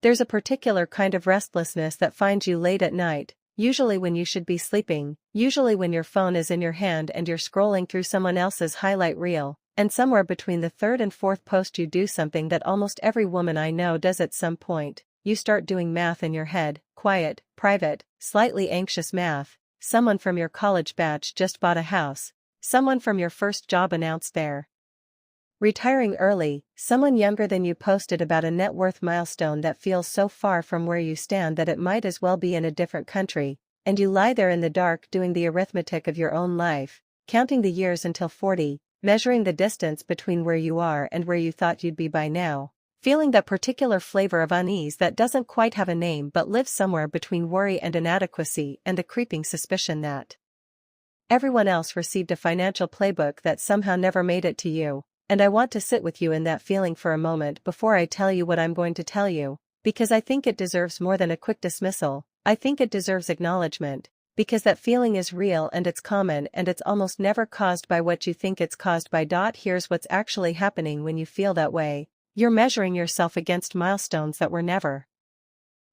There's a particular kind of restlessness that finds you late at night, usually when you should be sleeping, usually when your phone is in your hand and you're scrolling through someone else's highlight reel, and somewhere between the third and fourth post you do something that almost every woman I know does at some point. You start doing math in your head, quiet, private, slightly anxious math. Someone from your college batch just bought a house. Someone from your first job announced they're retiring early. Someone younger than you posted about a net worth milestone that feels so far from where you stand that it might as well be in a different country, and you lie there in the dark doing the arithmetic of your own life, counting the years until 40, measuring the distance between where you are and where you thought you'd be by now. Feeling that particular flavor of unease that doesn't quite have a name but lives somewhere between worry and inadequacy and the creeping suspicion that everyone else received a financial playbook that somehow never made it to you. And I want to sit with you in that feeling for a moment before I tell you what I'm going to tell you, because I think it deserves more than a quick dismissal. I think it deserves acknowledgement, because that feeling is real and it's common and it's almost never caused by what you think it's caused by. Here's what's actually happening when you feel that way. You're measuring yourself against milestones that were never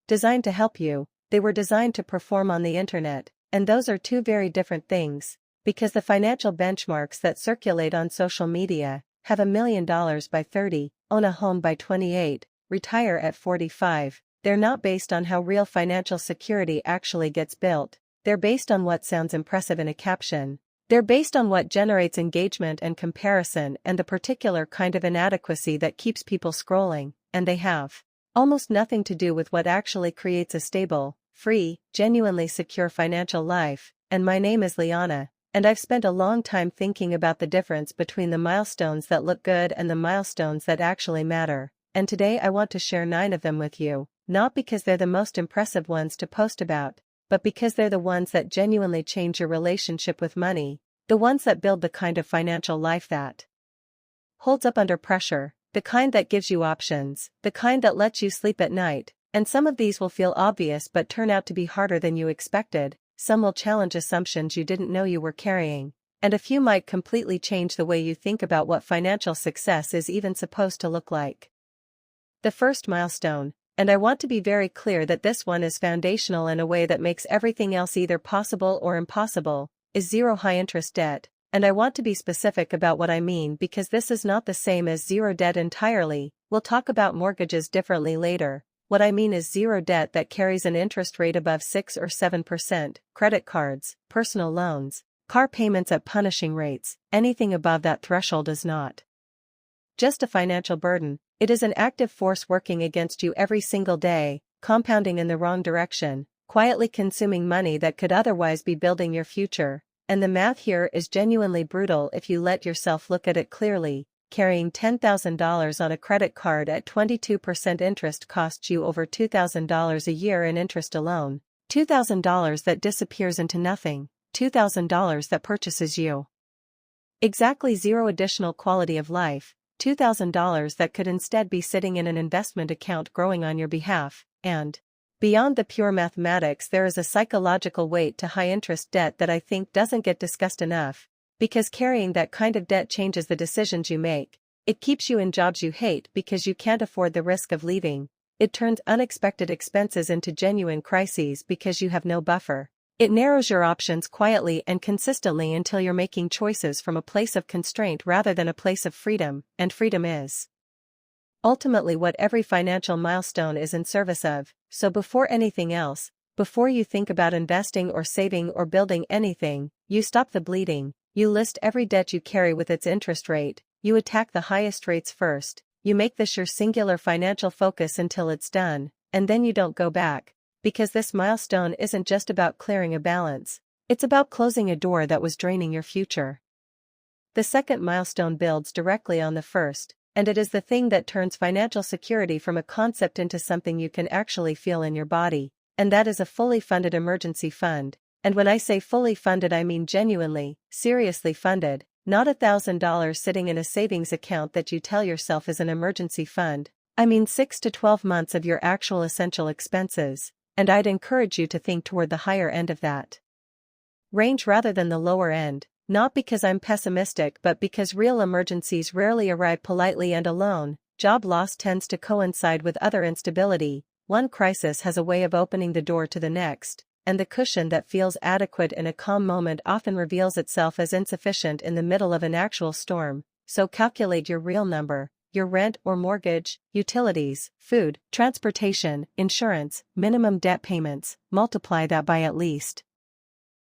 designed to help you, they were designed to perform on the internet, and those are two very different things, because the financial benchmarks that circulate on social media, have $1 million by 30, own a home by 28, retire at 45, they're not based on how real financial security actually gets built, they're based on what sounds impressive in a caption. They're based on what generates engagement and comparison and the particular kind of inadequacy that keeps people scrolling, and they have almost nothing to do with what actually creates a stable, free, genuinely secure financial life. And my name is Liana, and I've spent a long time thinking about the difference between the milestones that look good and the milestones that actually matter, and today I want to share 9 of them with you, not because they're the most impressive ones to post about, but because they're the ones that genuinely change your relationship with money, the ones that build the kind of financial life that holds up under pressure, the kind that gives you options, the kind that lets you sleep at night. And some of these will feel obvious but turn out to be harder than you expected, some will challenge assumptions you didn't know you were carrying, and a few might completely change the way you think about what financial success is even supposed to look like. The first milestone, and I want to be very clear that this one is foundational in a way that makes everything else either possible or impossible, is zero high-interest debt, and I want to be specific about what I mean because this is not the same as zero debt entirely. We'll talk about mortgages differently later. What I mean is zero debt that carries an interest rate above 6 or 7%, credit cards, personal loans, car payments at punishing rates, anything above that threshold is not just a financial burden, it is an active force working against you every single day, compounding in the wrong direction, quietly consuming money that could otherwise be building your future, and the math here is genuinely brutal if you let yourself look at it clearly. Carrying $10,000 on a credit card at 22% interest costs you over $2,000 a year in interest alone, $2,000 that disappears into nothing, $2,000 that purchases you exactly zero additional quality of life, $2,000 that could instead be sitting in an investment account growing on your behalf, and beyond the pure mathematics there is a psychological weight to high-interest debt that I think doesn't get discussed enough, because carrying that kind of debt changes the decisions you make, it keeps you in jobs you hate because you can't afford the risk of leaving, it turns unexpected expenses into genuine crises because you have no buffer. It narrows your options quietly and consistently until you're making choices from a place of constraint rather than a place of freedom, and freedom is ultimately what every financial milestone is in service of. So before anything else, before you think about investing or saving or building anything, you stop the bleeding, you list every debt you carry with its interest rate, you attack the highest rates first, you make this your singular financial focus until it's done, and then you don't go back. Because this milestone isn't just about clearing a balance, it's about closing a door that was draining your future. The second milestone builds directly on the first, and it is the thing that turns financial security from a concept into something you can actually feel in your body, and that is a fully funded emergency fund. And when I say fully funded I mean genuinely, seriously funded, not $1,000 sitting in a savings account that you tell yourself is an emergency fund. I mean 6 to 12 months of your actual essential expenses. And I'd encourage you to think toward the higher end of that range rather than the lower end, not because I'm pessimistic but because real emergencies rarely arrive politely and alone. Job loss tends to coincide with other instability, One crisis has a way of opening the door to the next, and the cushion that feels adequate in a calm moment often reveals itself as insufficient in the middle of an actual storm. So calculate your real number: your rent or mortgage, utilities, food, transportation, insurance, minimum debt payments. Multiply that by at least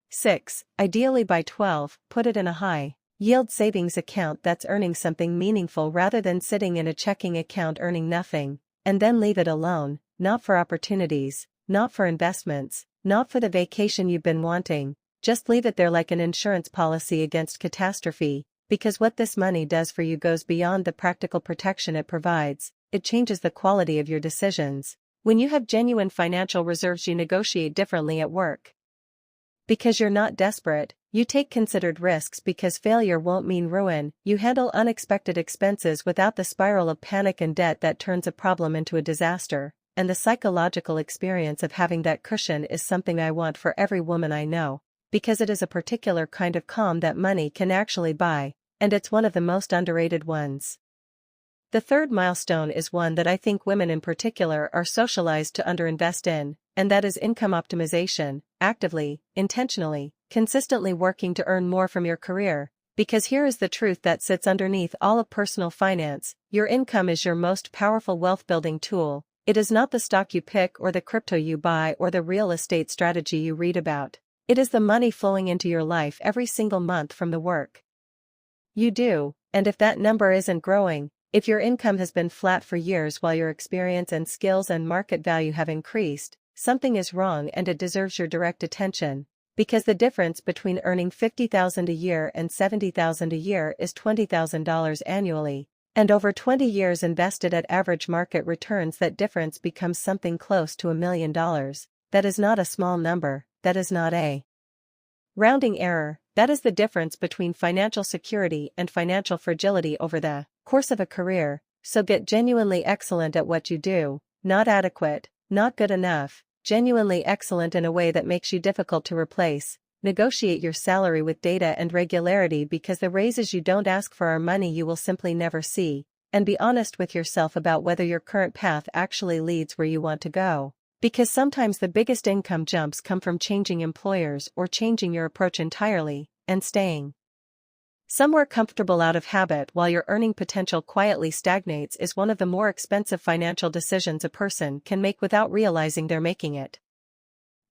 6, ideally by 12, put it in a high yield savings account that's earning something meaningful rather than sitting in a checking account earning nothing, and then leave it alone, not for opportunities, not for investments, not for the vacation you've been wanting. Just leave it there like an insurance policy against catastrophe, because what this money does for you goes beyond the practical protection it provides. It changes the quality of your decisions. When you have genuine financial reserves, you negotiate differently at work. Because you're not desperate, you take considered risks because failure won't mean ruin. You handle unexpected expenses without the spiral of panic and debt that turns a problem into a disaster. And the psychological experience of having that cushion is something I want for every woman I know, because it is a particular kind of calm that money can actually buy, and it's one of the most underrated ones. The third milestone is one that I think women in particular are socialized to underinvest in, and that is income optimization. Actively, intentionally, consistently working to earn more from your career. Because here is the truth that sits underneath all of personal finance: your income is your most powerful wealth-building tool. It is not the stock you pick or the crypto you buy or the real estate strategy you read about. It is the money flowing into your life every single month from the work you do, and if that number isn't growing, if your income has been flat for years while your experience and skills and market value have increased, something is wrong and it deserves your direct attention. Because the difference between earning $50,000 a year and $70,000 a year is $20,000 annually. And over 20 years invested at average market returns, that difference becomes something close to $1 million. That is not a small number, that is not a rounding error. That is the difference between financial security and financial fragility over the course of a career. So get genuinely excellent at what you do, not adequate, not good enough, genuinely excellent in a way that makes you difficult to replace. Negotiate your salary with data and regularity, because the raises you don't ask for are money you will simply never see. And be honest with yourself about whether your current path actually leads where you want to go. Because sometimes the biggest income jumps come from changing employers or changing your approach entirely, and staying somewhere comfortable out of habit while your earning potential quietly stagnates is one of the more expensive financial decisions a person can make without realizing they're making it.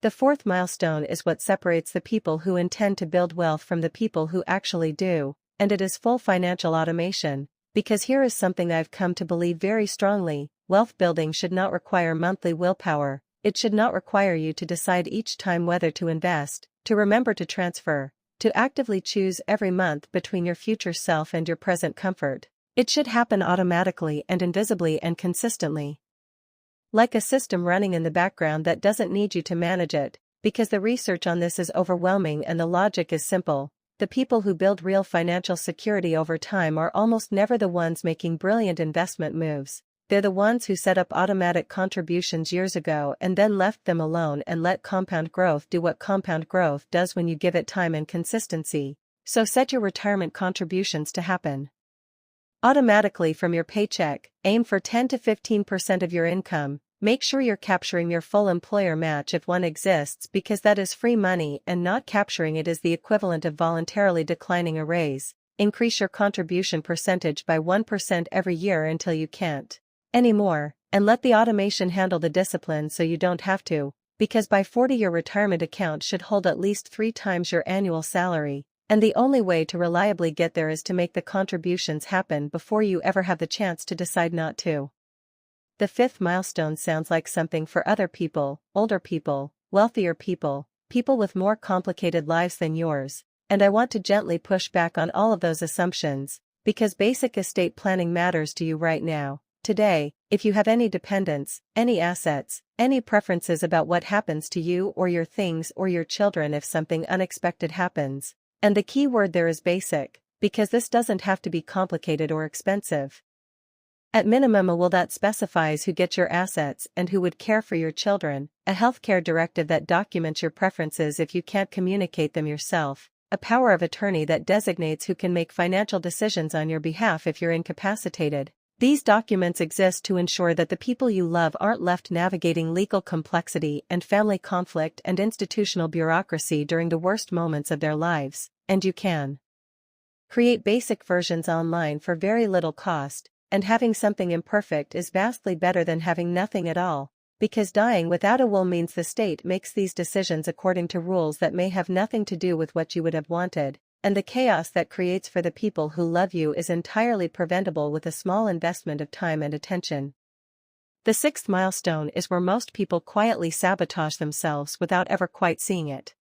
The fourth milestone is what separates the people who intend to build wealth from the people who actually do, and it is full financial automation. Because here is something I've come to believe very strongly: wealth building should not require monthly willpower. It should not require you to decide each time whether to invest, to remember to transfer, to actively choose every month between your future self and your present comfort. It should happen automatically and invisibly and consistently, like a system running in the background that doesn't need you to manage it. Because the research on this is overwhelming and the logic is simple. The people who build real financial security over time are almost never the ones making brilliant investment moves. They're the ones who set up automatic contributions years ago and then left them alone and let compound growth do what compound growth does when you give it time and consistency. So set your retirement contributions to happen automatically from your paycheck. Aim for 10 to 15% of your income. Make sure you're capturing your full employer match if one exists, because that is free money, and not capturing it is the equivalent of voluntarily declining a raise. Increase your contribution percentage by 1% every year until you can't anymore, and let the automation handle the discipline so you don't have to. Because by 40 your retirement account should hold at least 3 times your annual salary, and the only way to reliably get there is to make the contributions happen before you ever have the chance to decide not to. The fifth milestone sounds like something for other people: older people, wealthier people, people with more complicated lives than yours. And I want to gently push back on all of those assumptions, because basic estate planning matters to you right now, today. If you have any dependents, any assets, any preferences about what happens to you or your things or your children if something unexpected happens. And the key word there is basic, because this doesn't have to be complicated or expensive. At minimum, a will that specifies who gets your assets and who would care for your children, a healthcare directive that documents your preferences if you can't communicate them yourself, a power of attorney that designates who can make financial decisions on your behalf if you're incapacitated. These documents exist to ensure that the people you love aren't left navigating legal complexity and family conflict and institutional bureaucracy during the worst moments of their lives, and you can create basic versions online for very little cost, and having something imperfect is vastly better than having nothing at all, because dying without a will means the state makes these decisions according to rules that may have nothing to do with what you would have wanted, and the chaos that creates for the people who love you is entirely preventable with a small investment of time and attention. The sixth milestone is where most people quietly sabotage themselves without ever quite seeing it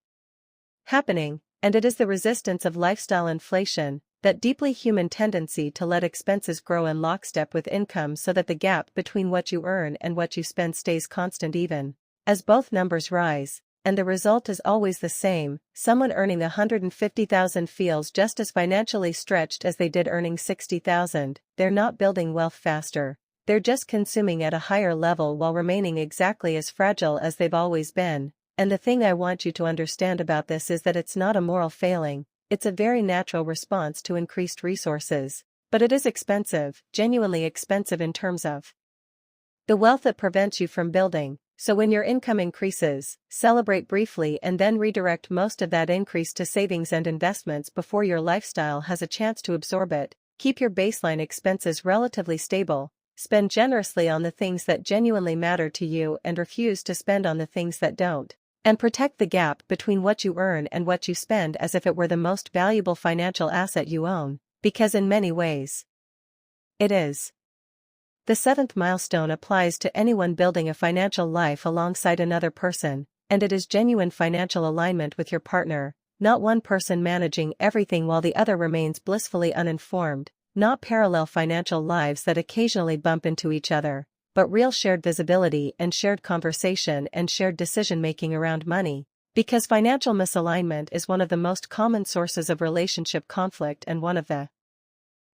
happening, and it is the resistance of lifestyle inflation, that deeply human tendency to let expenses grow in lockstep with income so that the gap between what you earn and what you spend stays constant even as both numbers rise. And the result is always the same: someone earning $150,000 feels just as financially stretched as they did earning $60,000. They're not building wealth faster, they're just consuming at a higher level while remaining exactly as fragile as they've always been. And the thing I want you to understand about this is that it's not a moral failing, it's a very natural response to increased resources. But it is expensive, genuinely expensive in terms of the wealth that prevents you from building. So when your income increases, celebrate briefly and then redirect most of that increase to savings and investments before your lifestyle has a chance to absorb it. Keep your baseline expenses relatively stable, spend generously on the things that genuinely matter to you and refuse to spend on the things that don't. And protect the gap between what you earn and what you spend as if it were the most valuable financial asset you own, because in many ways it is. The seventh milestone applies to anyone building a financial life alongside another person, and it is genuine financial alignment with your partner, not one person managing everything while the other remains blissfully uninformed, not parallel financial lives that occasionally bump into each other, but real shared visibility and shared conversation and shared decision-making around money, because financial misalignment is one of the most common sources of relationship conflict and one of the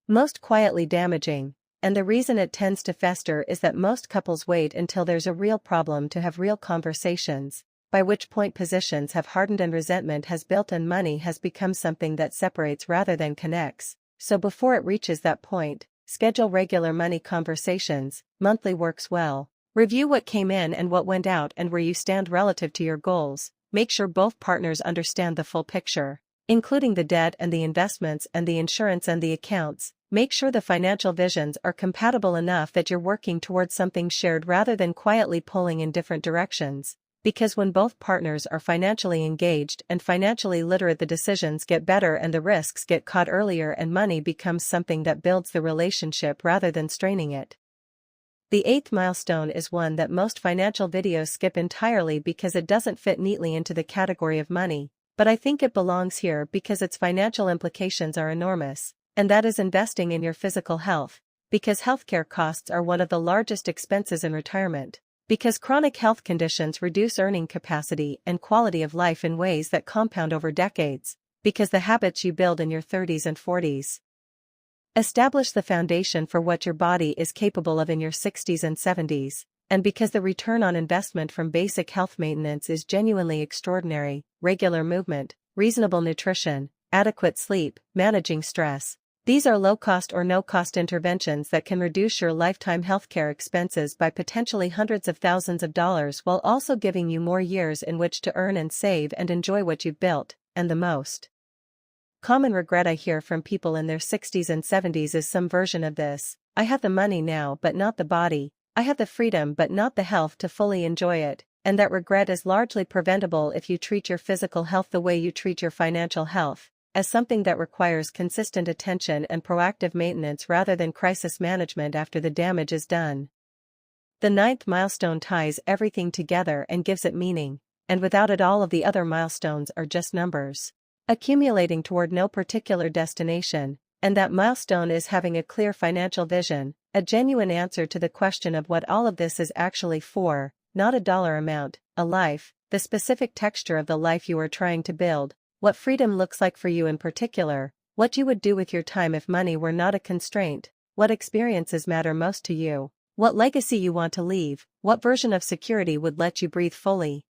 most quietly damaging. And the reason it tends to fester is that most couples wait until there's a real problem to have real conversations, by which point positions have hardened and resentment has built and money has become something that separates rather than connects. So before it reaches that point, schedule regular money conversations. Monthly works well. Review what came in and what went out and where you stand relative to your goals. Make sure both partners understand the full picture, including the debt and the investments and the insurance and the accounts. Make sure the financial visions are compatible enough that you're working towards something shared rather than quietly pulling in different directions, because when both partners are financially engaged and financially literate, the decisions get better and the risks get caught earlier and money becomes something that builds the relationship rather than straining it. The eighth milestone is one that most financial videos skip entirely because it doesn't fit neatly into the category of money, but I think it belongs here because its financial implications are enormous. And that is investing in your physical health, because healthcare costs are one of the largest expenses in retirement, because chronic health conditions reduce earning capacity and quality of life in ways that compound over decades, because the habits you build in your 30s and 40s establish the foundation for what your body is capable of in your 60s and 70s, and because the return on investment from basic health maintenance is genuinely extraordinary: regular movement, reasonable nutrition, adequate sleep, managing stress. These are low-cost or no-cost interventions that can reduce your lifetime healthcare expenses by potentially hundreds of thousands of dollars while also giving you more years in which to earn and save and enjoy what you've built. And the most common regret I hear from people in their 60s and 70s is some version of this: I have the money now but not the body, I have the freedom but not the health to fully enjoy it. And that regret is largely preventable if you treat your physical health the way you treat your financial health, as something that requires consistent attention and proactive maintenance rather than crisis management after the damage is done. The ninth milestone ties everything together and gives it meaning, and without it all of the other milestones are just numbers, accumulating toward no particular destination, and that milestone is having a clear financial vision, a genuine answer to the question of what all of this is actually for, not a dollar amount, a life, the specific texture of the life you are trying to build, what freedom looks like for you in particular, what you would do with your time if money were not a constraint, what experiences matter most to you, what legacy you want to leave, what version of security would let you breathe fully.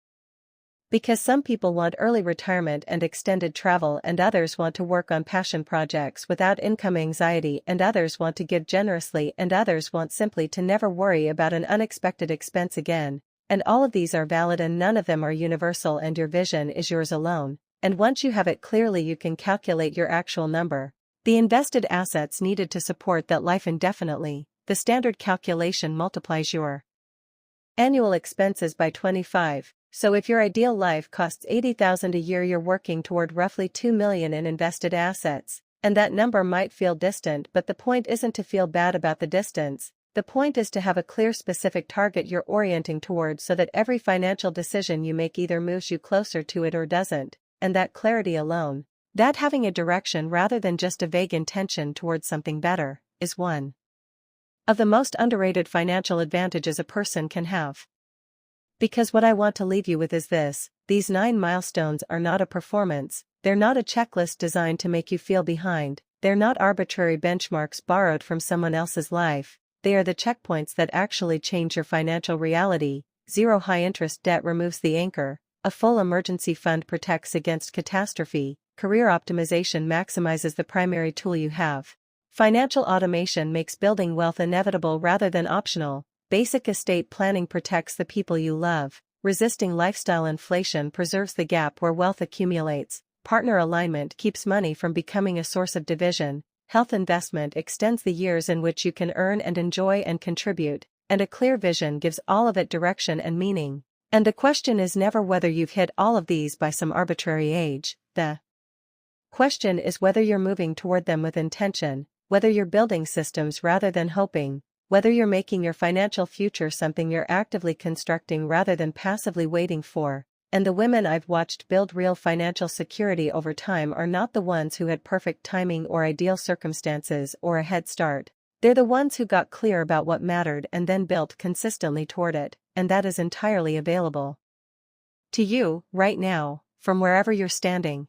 Because some people want early retirement and extended travel, and others want to work on passion projects without income anxiety, and others want to give generously, and others want simply to never worry about an unexpected expense again. And all of these are valid, and none of them are universal, and your vision is yours alone. And once you have it clearly, you can calculate your actual number. The invested assets needed to support that life indefinitely. The standard calculation multiplies your annual expenses by 25. So if your ideal life costs $80,000 a year, you're working toward roughly $2 million in invested assets. And that number might feel distant, but the point isn't to feel bad about the distance. The point is to have a clear, specific target you're orienting towards, so that every financial decision you make either moves you closer to it or doesn't. And that clarity alone, that having a direction rather than just a vague intention towards something better, is one of the most underrated financial advantages a person can have. Because what I want to leave you with is this: these 9 milestones are not a performance, they're not a checklist designed to make you feel behind, they're not arbitrary benchmarks borrowed from someone else's life, they are the checkpoints that actually change your financial reality. 0 high-interest debt removes the anchor, a full emergency fund protects against catastrophe, career optimization maximizes the primary tool you have. Financial automation makes building wealth inevitable rather than optional. Basic estate planning protects the people you love. Resisting lifestyle inflation preserves the gap where wealth accumulates. Partner alignment keeps money from becoming a source of division. Health investment extends the years in which you can earn and enjoy and contribute. And a clear vision gives all of it direction and meaning. And the question is never whether you've hit all of these by some arbitrary age. The question is whether you're moving toward them with intention, whether you're building systems rather than hoping, whether you're making your financial future something you're actively constructing rather than passively waiting for. And the women I've watched build real financial security over time are not the ones who had perfect timing or ideal circumstances or a head start. They're the ones who got clear about what mattered and then built consistently toward it, and that is entirely available to you, right now, from wherever you're standing.